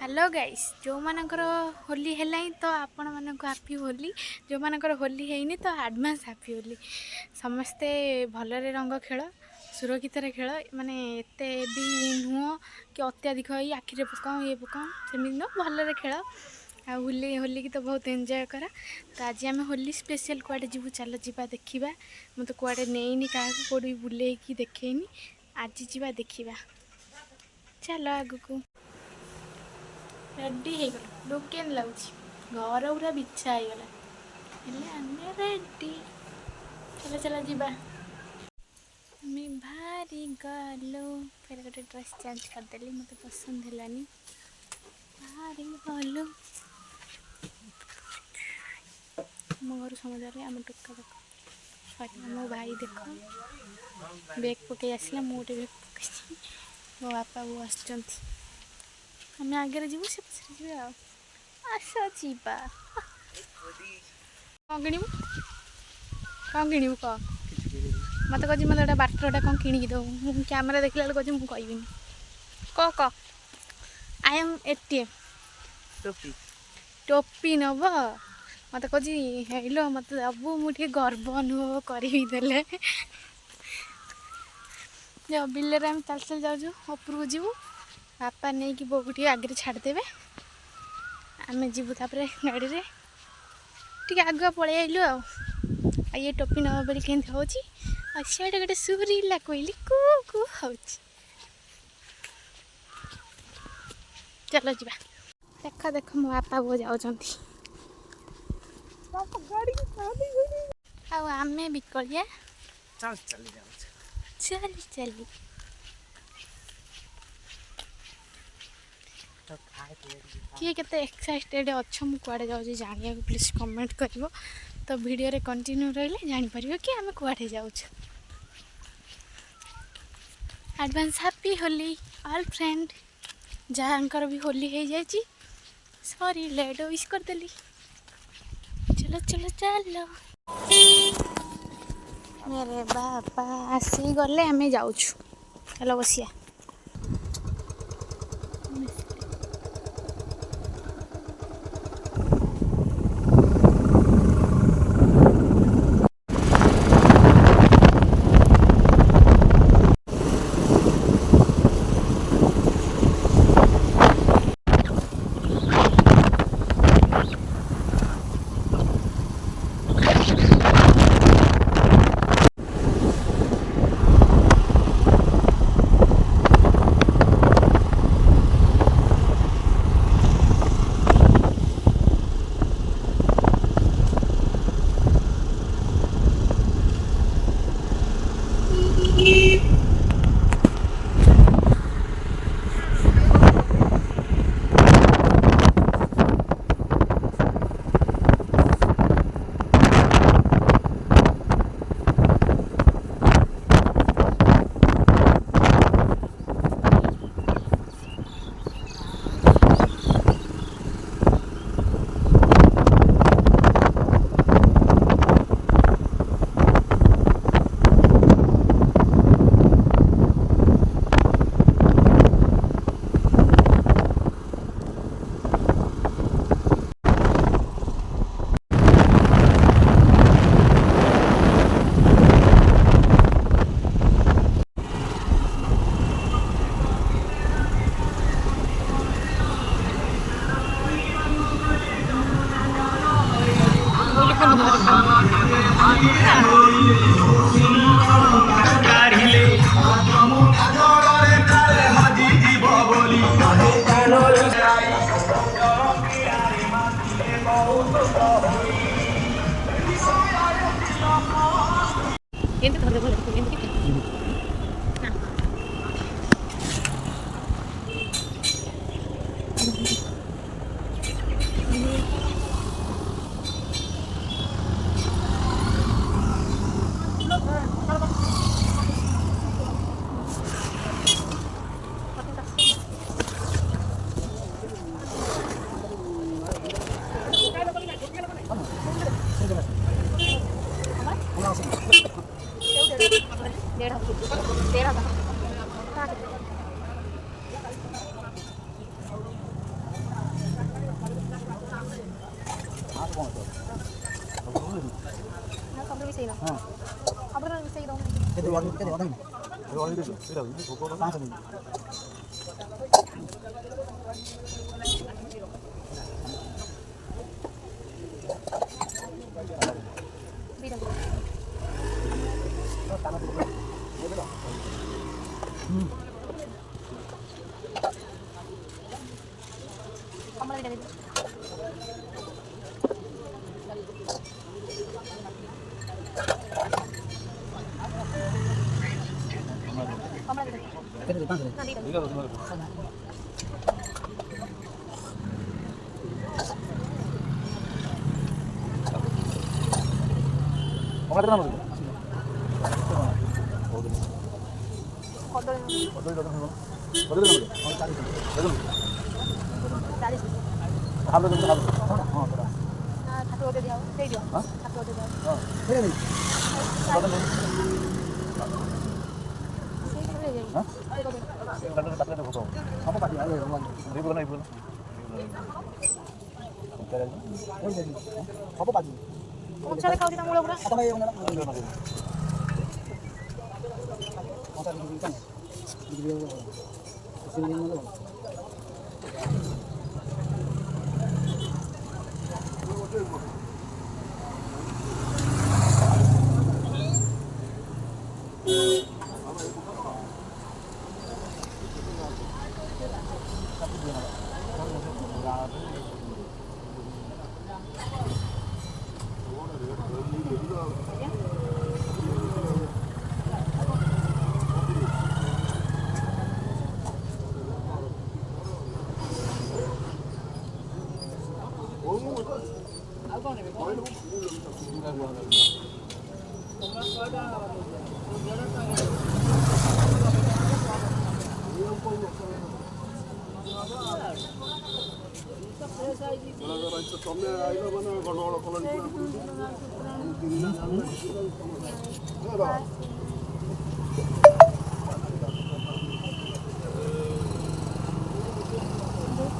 Hello guys जो मानकर होली है तो आपण मानक हापी होली जो मानकर होली है तो एडवांस हापी होली समस्ते भलरे रंग खेल सुरक्षित खेल माने एते भी नुह कि अत्याधिक आखिरे पकाऊ ये पकाऊ सेमती नुह भलरे खेल आ होली होली की तो बहुत एंजॉय करा। तो आज आम होली स्पेशल कुआडे जीवु चल जीवा देखा मत कुआडे नहीं क्या कौड़ी बुले देखेनी आज जीवा देखा चलो आगू रेडी हो गला लुक के लगुच घर पूरा बिछा हो गला रेडी चलो चलो जीवा मैं भारी गलो फिर गोटे ड्रेस चेंज करदेली मत पसंद है भारी गलो मो घर समुद्र आम टोका देख सॉरी मो भाई देख बैग पकई आसला मुझे बैग पकई मो बापा वो आम आगे जीव से पछे जी आस जीवा कौन किणु कौन किणु कह मत कह मत गोटे बाटरटा कौन किणिकी दो कैमेरा देखला बेल कह कहबी कह आई एम एटीएम टोपी नब मत कह हेलो मत दबू मुझे गर्व अनुभव करी देले बिलर आम चल चल जाऊँ उपरको जीवु बापा नहीं कि बो टे आगे छाड़देवे आम जीवु तापर गाड़ी रे टी आगुआ पलि आइलु आ ये टोपी नब बोली केमती हो सियाड़े गोटे सुरीला कोइली कू कू हो चलो जी देख देख मो बापा बो जाऊँ आमे बिकलिया चली चली किए केते एक्साइटेड अच्छा मु कुआडे जाऊँ जानिया प्लीज कमेंट करिवो तो वीडियो रे कंटिन्यू रहिले जानि परिवो कि आमे कुआडे जाऊँ। Advance happy Holi all friend जहाँकर भी होली हो जाए सॉरी लेट विश कर देली चलो चलो चलो मेरे बापा आसी गले आमे जाऊँ चलो बसिया ସବୁ ମିଶେଇ ଦବ ଆପଣ ମିଶେଇ ଦବ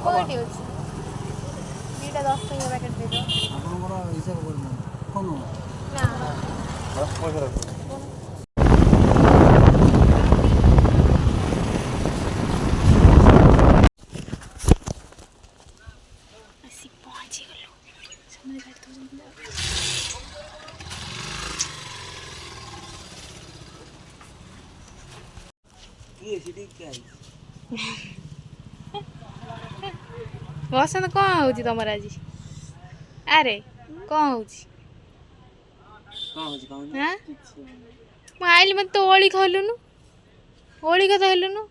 କୋଉଠି ଅଛି ଦୁଇଟା 10 ଟଙ୍କା ପ୍ୟାକେଟ୍ ଦେଇଦିଅ ଆପଣଙ୍କର ହିସାବ କରିନି ଆସି ପହଞ୍ଚିଗଲୁ ବସନ୍ତ କ'ଣ ହେଉଛି ତମର ଆଜି ଆରେ କ'ଣ ହେଉଛି ମୁଁ ଆଇଲି ମତେ ତ ଓଳି ଖାଇଲୁନୁ ଓଳି କଥା ହେଲୁନୁ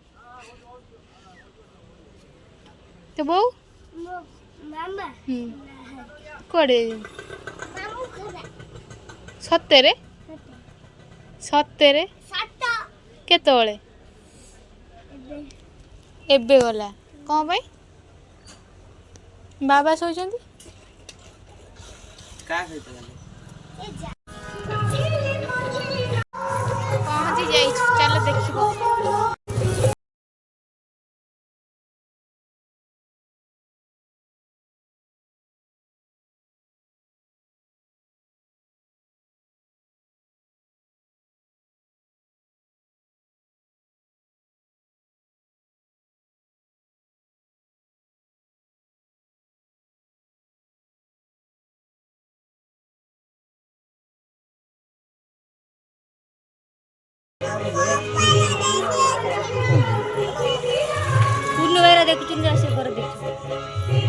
ତ ବୋଉ କୁଆଡ଼େ ସତରେ ସତରେ କେତେବେଳେ ଏବେ ଗଲା କ'ଣ ପାଇଁ ବାବା ଶୋଇଛନ୍ତି ପହଞ୍ଚି ଯାଇଛୁ ଚାଲ ଦେଖିବ पूर्ण वेळा देखुन